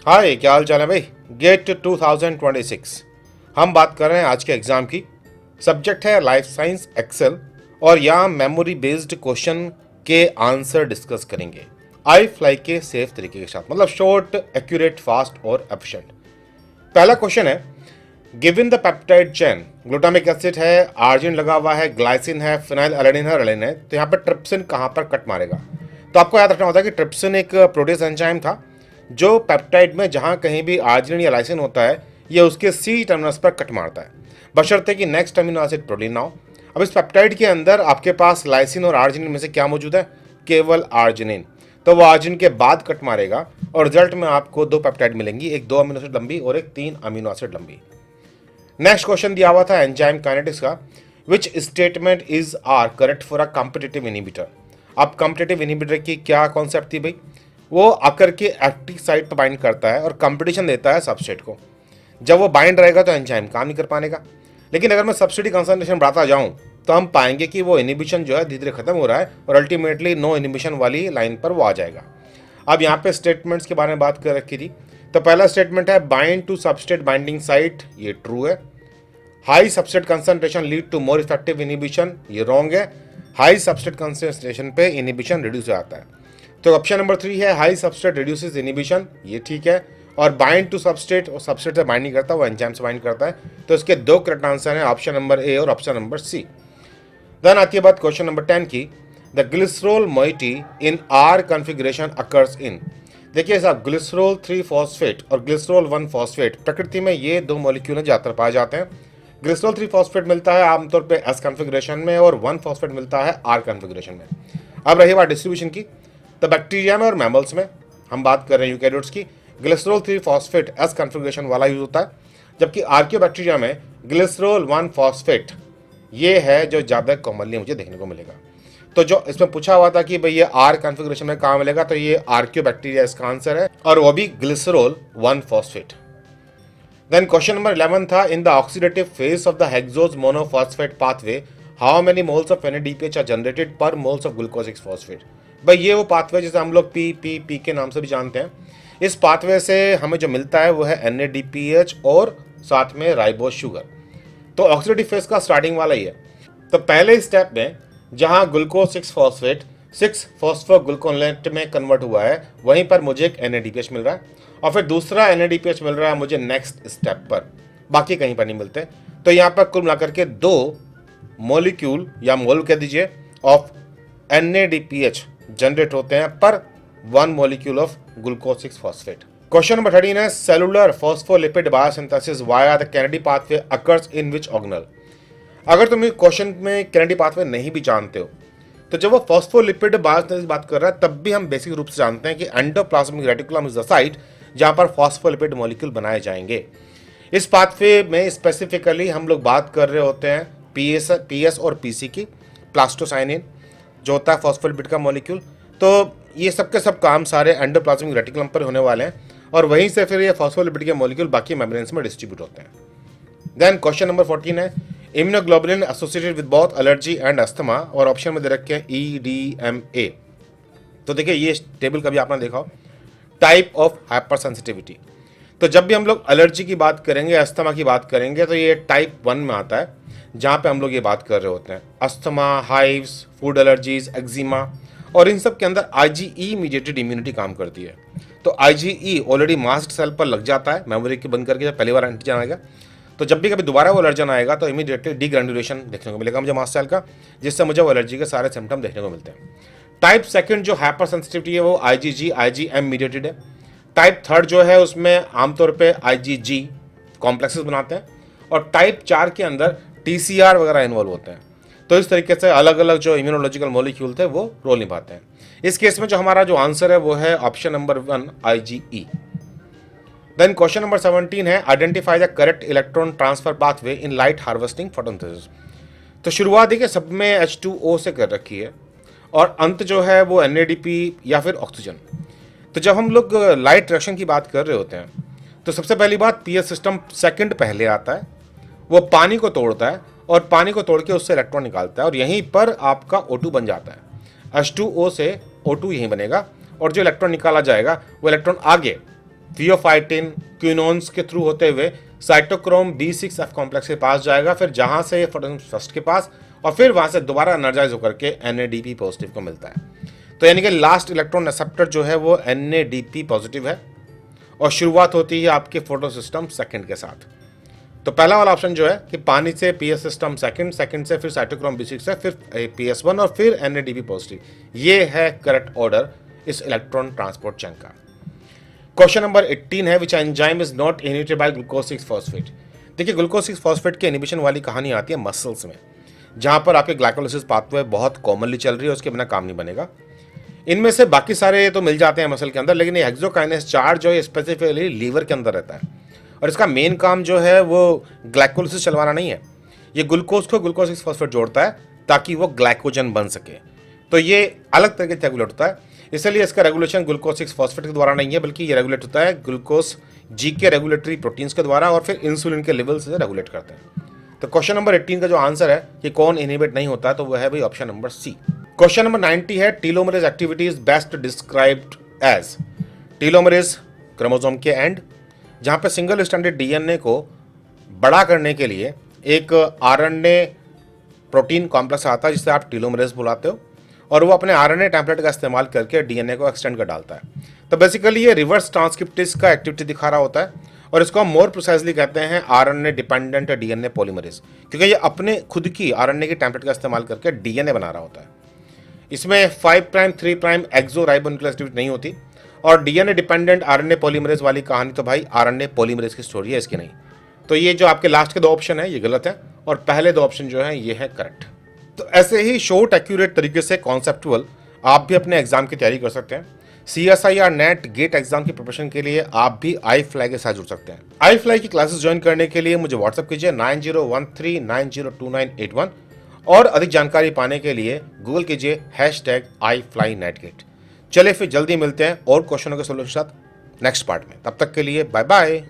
हाय, क्या हाल चाल है भाई। गेट 2026 हम बात कर रहे हैं आज के एग्जाम की। सब्जेक्ट है लाइफ साइंस एक्सेल और यहाँ मेमोरी बेस्ड क्वेश्चन के आंसर डिस्कस करेंगे आई फ्लाई के सेफ तरीके के साथ, मतलब शॉर्ट, एक्यूरेट, फास्ट और एफिशिएंट। पहला क्वेश्चन है, given the peptide chain, glutamic acid है, आर्जिन लगा हुआ है, ग्लाइसिन है, फिनाइल एलानिन है, रेलिन है, तो यहाँ पर ट्रिप्सिन कहाँ पर कट मारेगा। तो आपको याद रखना होता है कि ट्रिप्सिन एक प्रोटीज एंजाइम था जो पेप्टाइड में जहाँ कहीं भी आर्जिनिन या लाइसिन होता है ये उसके सी टर्मिनस पर कट मारता है, बशर्ते कि नेक्स्ट अमीनो एसिड प्रोटीन ना हो। अब इस पेप्टाइड के अंदर आपके पास लाइसिन और आर्जिनिन में से क्या मौजूद है? केवल आर्जिनिन। तो वो आर्जिनिन के बाद कट मारेगा और रिजल्ट में आपको दो पेप्टाइड मिलेंगी, एक 2 अमीनो एसिड लंबी और एक 3 अमीनो एसिड लंबी। नेक्स्ट क्वेश्चन दिया हुआ था एंजाइम काइनेटिक्स का, which statement is are correct for a competitive inhibitor. अब कॉम्पिटिटिव इनहिबिटर की क्या कॉन्सेप्ट थी भाई? वो आकर के एक्टिव साइट पर बाइंड करता है और कंपटीशन देता है सबस्ट्रेट को। जब वो बाइंड रहेगा तो एंजाइम काम नहीं कर पाएगा। लेकिन अगर मैं सबस्ट्रेट की कंसंट्रेशन बढ़ाता जाऊं तो हम पाएंगे कि वो इनहिबिशन जो है धीरे धीरे खत्म हो रहा है और अल्टीमेटली नो इनहिबिशन वाली लाइन पर वो आ जाएगा। अब यहाँ पे स्टेटमेंट्स के बारे में बात कर रखी थी। तो पहला स्टेटमेंट है bind to substrate binding site, ये ट्रू है। High substrate concentration lead to more effective inhibition, ये रॉन्ग है। हाई सबस्ट्रेट कंसंट्रेशन पे इनहिबिशन रिड्यूस हो जाता है। तो ऑप्शन नंबर 3 है हाई सबस्ट्रेट रिड्यूसेस इनहिबिशन, ये ठीक है। और बाइंड टू सबस्ट्रेट, और सबस्ट्रेट से बाइंड नहीं करता, वो एंजाइम से बाइंड करता है। तो इसके दो करेक्ट आंसर हैं, ऑप्शन नंबर ए और ऑप्शन नंबर सी। देन आती है बात क्वेश्चन नंबर 10 की, the glycerol moiety in R configuration occurs in. देखिए साहब, ग्लिसरॉल 3 फॉस्फेट और ग्लिसरॉल 1 फॉस्फेट, प्रकृति में ये दो मॉलिक्यूल ज्यादातर पाए जाते हैं। ग्लिसरॉल 3 फॉस्फेट मिलता है आमतौर पे एस कॉन्फ़िगरेशन में और 1 फॉस्फेट मिलता है आर कॉन्फ़िगरेशन में। अब रही बात डिस्ट्रीब्यूशन की, तो बैक्टीरिया में और मैमल्स में, हम बात कर रहे हैं यूकैरियोट्स की, ग्लिसरॉल 3 फॉस्फेट एस कॉन्फ़िगरेशन वाला यूज होता है। जबकि आर्कियोबैक्टीरिया में ग्लिसरॉल 1 फॉस्फेट ये है जो ज़्यादा कॉमनली मुझे देखने को मिलेगा। तो जो इसमें पूछा हुआ था कि भाई ये आर कॉन्फ़िगरेशन में कहाँ मिलेगा, तो ये आर्कियोबैक्टीरिया इसका आंसर है और वो भी glycerol 1 phosphate. Then question number 11 था, in the oxidative phase of the hexose monophosphate pathway how many moles of NADPH are generated per moles of glucose 6 phosphate. भाई ये वो पाथवे जिसे हम लोग पी के नाम से भी जानते हैं। इस पाथवे से हमें जो मिलता है वो है NADPH और साथ में राइबोज शुगर। तो ऑक्सीडेटिव फेज का स्टार्टिंग वाला ही है। तो पहले स्टेप में जहां ग्लूकोज 6 फॉस्फेट 6 फॉस्फोग्लूकोनेट में कन्वर्ट हुआ है, वहीं पर मुझे एक NADPH मिल रहा है और फिर दूसरा NADPH मिल रहा है मुझे नेक्स्ट स्टेप पर, बाकी कहीं पर नहीं मिलते। तो यहाँ पर कुल मिलाकर के 2 मॉलिक्यूल या मोल कह दीजिए ऑफ NADPH जनरेट होते हैं पर 1 molecule of glucose 6 phosphate. Question number 13 है, cellular phospholipid biosynthesis via the Kennedy pathway occurs in which organelle. अगर तुम क्वेश्चन में कैनेडी पाथवे नहीं भी जानते हो तो जब वो फॉस्फोलिपिड बायोसिंथेसिस बात कर रहा है तब भी हम बेसिक रूप से जानते हैं कि endoplasmic reticulum is the site जहां पर फॉस्फोलिपिड मॉलिक्यूल बनाए जाएंगे। इस पाथवे में स्पेसिफिकली हम लोग बात कर रहे होते हैं पीएस और पीसी की, प्लास्टोसाइनिन जो होता है फॉस्फोलिपिड का मॉलिक्यूल। तो ये सब के सब काम सारे एंडोप्लाज्मिक रेटिकुलम पर होने वाले हैं और वहीं से फिर ये फॉस्फोलिपिड के मॉलिक्यूल बाकी मेम्ब्रेन्स में डिस्ट्रीब्यूट होते हैं। देन क्वेश्चन नंबर 14 है, immunoglobulin associated with both allergy and asthma, और ऑप्शन में दे रखे हैं EDMA। तो देखिए ये टेबल कभी आपने देखा हो, टाइप ऑफ हाइपर सेंसिटिविटी। तो जब भी हम लोग एलर्जी की बात करेंगे, अस्थमा की बात करेंगे, तो ये टाइप 1 में आता है जहाँ पे हम लोग ये बात कर रहे होते हैं। Asthma, hives, food allergies, eczema, और इन सब के अंदर IgE मीडिएटेड इम्यूनिटी काम करती है। तो IgE ऑलरेडी मास्ट सेल पर लग जाता है मेमोरी की बंद करके, जब पहली बार एंटीजन आएगा तो जब भी कभी दोबारा वो एलर्जन आएगा तो इमीडिएटली डीग्रेन्युलेशन देखने को मिलेगा मुझे मास्ट सेल का, जिससे मुझे वो एलर्जी के सारे सिम्टम देखने को मिलते हैं। टाइप 2 जो हाइपर सेंसिटिविटी है वो IgG IgM मीडिएटेड है। टाइप 3 जो है उसमें आमतौर पे IgG कॉम्प्लेक्सेस बनाते हैं और टाइप 4 के अंदर TCR वगैरह इन्वॉल्व होते हैं। तो इस तरीके से अलग अलग जो इम्यूनोलॉजिकल मॉलिक्यूल थे वो रोल निभाते हैं। इस केस में जो हमारा जो आंसर है वो है option number 1 IgE। Then question number 17 है, identify the correct electron transfer pathway in light harvesting photosynthesis. तो शुरुआत देखिए सब में H2O से कर रखी है और अंत जो है वो NADP या फिर ऑक्सीजन। तो जब हम लोग लाइट रिएक्शन की बात कर रहे होते हैं तो सबसे पहली बात पीएच सिस्टम सेकंड पहले आता है, वो पानी को तोड़ता है और पानी को तोड़ के उससे इलेक्ट्रॉन निकालता है और यहीं पर आपका O2 बन जाता है। H2O से O2 यहीं बनेगा और जो इलेक्ट्रॉन निकाला जाएगा वो इलेक्ट्रॉन आगे थियोफाइटिन, क्विनोन्स के थ्रू होते हुए साइटोक्रोम B6F कॉम्प्लेक्स के पास जाएगा, फिर जहां से ये फोटोसिंथेसिस फर्स्ट के पास और फिर वहां से दोबारा एनर्जाइज होकर के NADP पॉजिटिव को मिलता है। तो यानी कि लास्ट इलेक्ट्रॉन एक्सेप्टर जो है वो NADP पॉजिटिव है और शुरुआत होती है आपके फोटो सिस्टम सेकंड के साथ। तो पहला वाला ऑप्शन जो है कि पानी से PS सिस्टम सेकंड से फिर साइटोक्रोम B6 से फिर PS1 और फिर NADP पॉजिटिव, ये है करेक्ट ऑर्डर इस इलेक्ट्रॉन ट्रांसपोर्ट चेन का। क्वेश्चन नंबर 18 है which enzyme is not inhibited by glucose 6 phosphate. देखिए ग्लूकोज 6 फॉस्फेट के इनिबिशन वाली कहानी आती है मसल्स में, जहां पर आपके ग्लाइकोलाइसिस पाथवे बहुत कॉमनली चल रही है, उसके बिना काम नहीं बनेगा। इनमें से बाकी सारे तो मिल जाते हैं मसल के अंदर, लेकिन ये हेक्सोकाइनेस 4 जो है स्पेसिफिकली लीवर के अंदर रहता है और इसका मेन काम जो है वो ग्लाइकोलाइसिस चलवाना नहीं है, ये ग्लूकोज को ग्लूकोज 6 फॉस्फेट जोड़ता है ताकि वो ग्लाइकोजन बन सके। तो ये अलग तरीके से रेगुलेट होता है, इसलिए इसका रेगुलेशन ग्लूकोज 6 फॉस्फेट के द्वारा नहीं है, बल्कि ये रेगुलेट होता है ग्लूकोज जी के रेगुलेटरी प्रोटीन्स के द्वारा और फिर इंसुलिन के लेवल से रेगुलेट करते हैं। तो क्वेश्चन नंबर 18 का जो आंसर है कि कौन इनहिबिट नहीं होता, तो वह है भाई option number C. Question number 90 है telomerase activity is best described as. Telomerase chromosome के एंड, जहां पे सिंगल स्ट्रैंडेड डीएनए को बड़ा करने के लिए एक आरएनए प्रोटीन कॉम्प्लेक्स आता है जिसे आप टीलोमरेज बुलाते हो, और वो अपने आरएनए टेम्पलेट का इस्तेमाल करके डीएनए को एक्सटेंड कर डालता है। तो बेसिकली ये रिवर्स ट्रांसक्रिप्टेज का एक्टिविटी दिखा रहा होता है और इसको हम मोर प्रिसाइजली कहते हैं आरएनए डिपेंडेंट डीएनए पॉलीमरेज, क्योंकि ये अपने खुद की आरएनए की टेम्पलेट का इस्तेमाल करके डीएनए बना रहा होता है। इसमें 5 प्राइम 3 प्राइम एक्सोराइबोन्यूक्लियोटाइड एक्टिविटी नहीं होती, और डीएनए डिपेंडेंट आरएनए पॉलीमरेज वाली कहानी तो भाई आरएनए पॉलीमरेज की स्टोरी है, इसकी नहीं। तो ये जो आपके लास्ट के 2 ऑप्शन है ये गलत है और पहले 2 ऑप्शन जो है ये है करेक्ट। तो ऐसे ही शॉर्ट एक्यूरेट तरीके से कॉन्सेप्चुअल आप भी अपने एग्जाम की तैयारी कर सकते हैं। CSI या नेट गेट एग्जाम की प्रिपरेशन के लिए आप भी iFly के साथ जुड़ सकते हैं। iFly की क्लासेस ज्वाइन करने के लिए मुझे व्हाट्सअप कीजिए 9013902981 और अधिक जानकारी पाने के लिए गूगल कीजिए #iFlyNetGate। चलिए फिर जल्दी मिलते हैं और क्वेश्चनों के सोल्यूशन के साथ नेक्स्ट पार्ट में, तब तक के लिए बाय बाय।